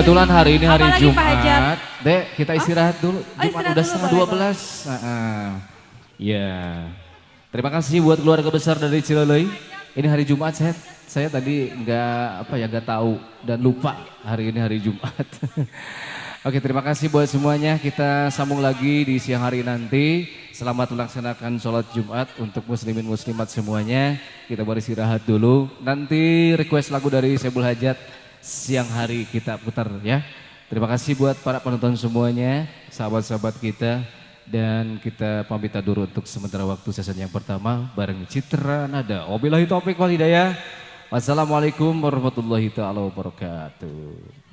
Kebetulan hari ini hari Apalagi Jumat. Dek, kita istirahat dulu. Jumat udah setengah 12. Ya. Terima kasih buat keluarga besar dari Cilelei. Ini hari Jumat, saya tadi nggak tahu dan lupa hari ini hari Jumat. Oke, terima kasih buat semuanya. Kita sambung lagi di siang hari nanti. Selamat melaksanakan sholat Jumat untuk muslimin muslimat semuanya. Kita beristirahat dulu. Nanti request lagu dari Sebul Hajat siang hari kita putar ya. Terima kasih buat para penonton semuanya, sahabat-sahabat kita. Dan kita pamit dulu untuk sementara waktu sesi yang pertama bareng Citra Nada. Wabillahi taufiq wal hidayah. Wassalamualaikum warahmatullahi taala wabarakatuh.